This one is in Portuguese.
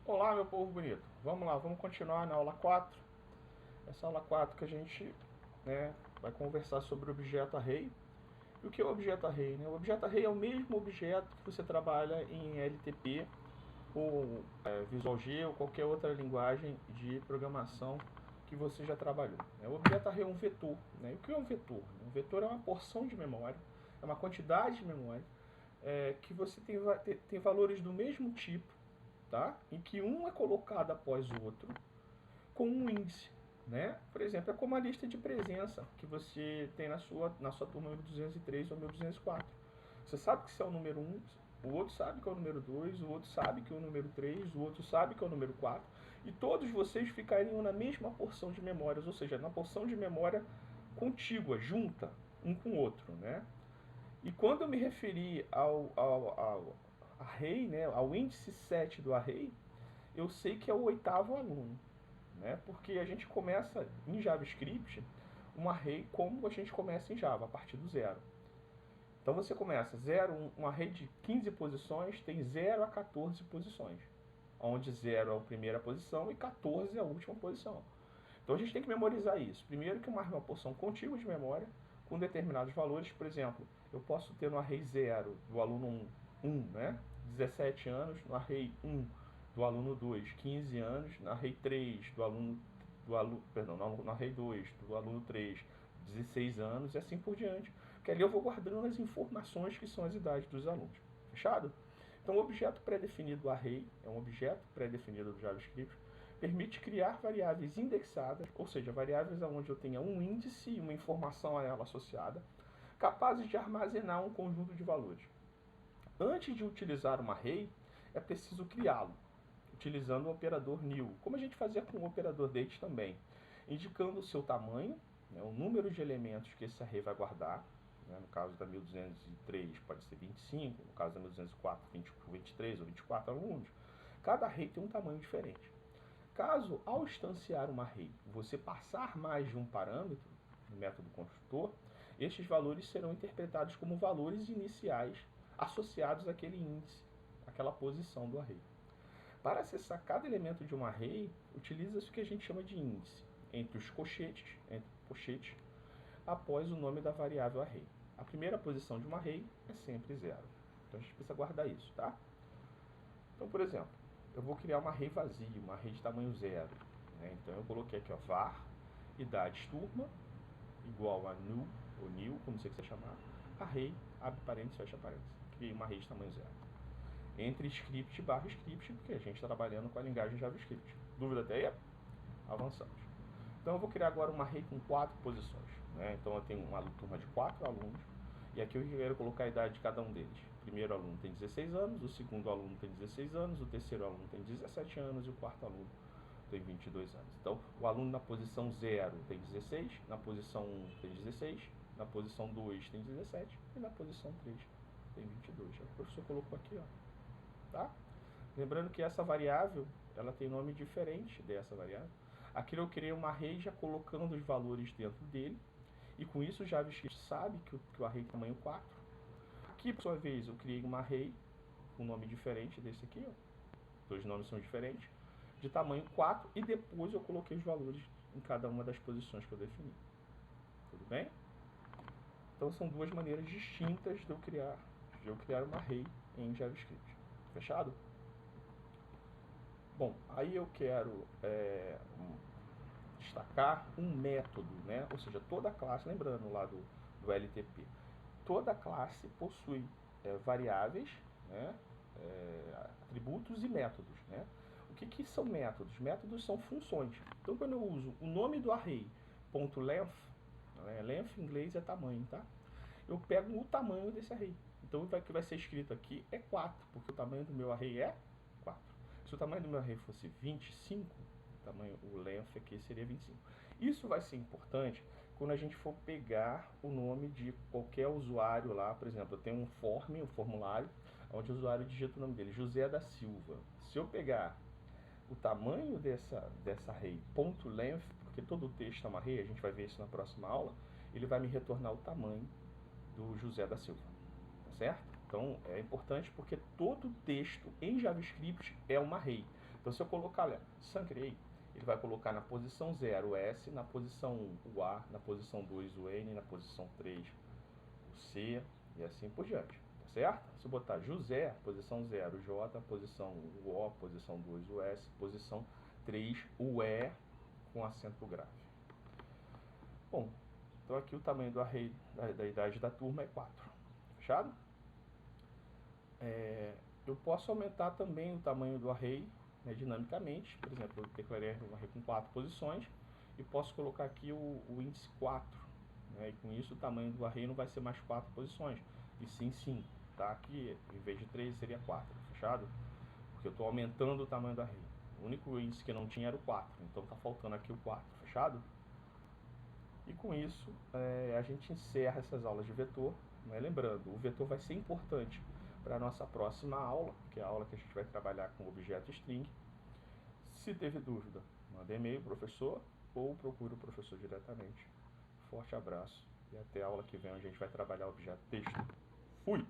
Olá, meu povo bonito. Vamos lá, vamos continuar na aula 4. Essa aula 4 que a gente vai conversar sobre o objeto array. E o que é o objeto array? O objeto array é o mesmo objeto que você trabalha em LTP ou Visual G ou qualquer outra linguagem de programação que você já trabalhou. O objeto array é um vetor. E o que é um vetor? Um vetor é uma porção de memória, é uma quantidade de memória que você tem valores do mesmo tipo, tá? Em que um é colocado após o outro com um índice. Por exemplo, é como a lista de presença que você tem na sua turma 1203 ou 1204. Você sabe que você é o número 1, o outro sabe que é o número 2, o outro sabe que é o número 3, o outro sabe que é o número 4, e todos vocês ficariam na mesma porção de memórias, ou seja, na porção de memória contígua, junta, um com o outro. E quando eu me referi ao array, ao índice 7 do array, eu sei que é o oitavo aluno. Porque a gente começa em JavaScript um array como a gente começa em Java, a partir do zero. Então você começa um array de 15 posições, tem 0 a 14 posições, onde 0 é a primeira posição e 14 é a última posição. Então a gente tem que memorizar isso. Primeiro que uma porção contígua de memória com determinados valores. Por exemplo, eu posso ter no array 0 do aluno 1, 17 anos, no array 1 do aluno 2, 15 anos, no array 3 no array 2 do aluno 3, 16 anos e assim por diante. Porque ali eu vou guardando as informações que são as idades dos alunos. Fechado? Então o objeto pré-definido array é um objeto pré-definido do JavaScript, permite criar variáveis indexadas, ou seja, variáveis onde eu tenha um índice e uma informação a ela associada, capazes de armazenar um conjunto de valores. Antes de utilizar um array, é preciso criá-lo, utilizando o operador new, como a gente fazia com o operador date também, indicando o seu tamanho, o número de elementos que esse array vai guardar. No caso da 1203 pode ser 25, no caso da 1204, 23 ou 24 alunos. Cada array tem um tamanho diferente. Caso, ao instanciar uma array, você passar mais de um parâmetro no método construtor, estes valores serão interpretados como valores iniciais associados àquele índice, àquela posição do array. Para acessar cada elemento de um array, utiliza-se o que a gente chama de índice, entre os pochetes, após o nome da variável array. A primeira posição de um array é sempre 0. Então a gente precisa guardar isso, tá? Então, por exemplo, eu vou criar uma array vazia, uma array de tamanho 0. Então eu coloquei aqui, var, idades turma, igual a new, ou new, como você quiser chamar, array, abre parênteses, fecha parênteses. Criei uma array de tamanho 0. Entre script barra script, porque a gente está trabalhando com a linguagem JavaScript. Dúvida até aí? Avançamos. Então eu vou criar agora uma array com 4 posições. Então eu tenho uma turma de 4 alunos, e aqui eu quero colocar a idade de cada um deles. O primeiro aluno tem 16 anos, o segundo aluno tem 16 anos, o terceiro aluno tem 17 anos e o quarto aluno tem 22 anos. Então, o aluno na posição 0 tem 16, na posição 1 tem 16, na posição 2 tem 17 e na posição 3 tem 22. O professor colocou aqui, ó. Tá? Lembrando que essa variável, ela tem nome diferente dessa variável. Aqui eu criei uma array já colocando os valores dentro dele, e com isso o JavaScript sabe que o array tem tamanho 4. Aqui, por sua vez, eu criei uma array com um nome diferente desse aqui, ó. Dois nomes são diferentes, de tamanho 4, e depois eu coloquei os valores em cada uma das posições que eu defini. Tudo bem? Então são duas maneiras distintas de eu criar uma array em JavaScript. Fechado? Bom, aí eu quero destacar um método, ou seja, toda classe, lembrando lá do LTP, toda classe possui variáveis, atributos e métodos. O que são métodos? Métodos são funções. Então, quando eu uso o nome do array, .length, length em inglês é tamanho, tá? Eu pego o tamanho desse array. Então, o que vai ser escrito aqui é 4, porque o tamanho do meu array é 4. Se o tamanho do meu array fosse 25, o length aqui seria 25. Isso vai ser importante quando a gente for pegar o nome de qualquer usuário lá. Por exemplo, eu tenho um formulário, onde o usuário digita o nome dele, José da Silva. Se eu pegar o tamanho dessa array, .length, porque todo o texto é uma array, a gente vai ver isso na próxima aula, ele vai me retornar o tamanho do José da Silva, tá certo? Então é importante porque todo texto em JavaScript é uma array. Então se eu colocar SunCreate, ele vai colocar na posição 0 o S, na posição 1 o A, na posição 2 o N, na posição 3 o C e assim por diante, tá certo? Se eu botar José, posição 0 o J, posição 1 o O, posição 2 o S, posição 3 o E com acento grave. Bom, então aqui o tamanho do array da idade da turma é 4, fechado? Eu posso aumentar também o tamanho do array, né, dinamicamente. Por exemplo, eu declarei um array com 4 posições e posso colocar aqui o índice 4, né, e com isso o tamanho do array não vai ser mais 4 posições, e sim 5, tá? Aqui em vez de 3 seria 4, fechado? Porque eu estou aumentando o tamanho do array. O único índice que não tinha era o 4, então está faltando aqui o 4, fechado? E com isso a gente encerra essas aulas de vetor, né? Lembrando, o vetor vai ser importante para a nossa próxima aula, que é a aula que a gente vai trabalhar com objeto string. Se teve dúvida, manda e-mail professor ou procure o professor diretamente. Forte abraço e até a aula que vem, onde a gente vai trabalhar o objeto texto. Fui!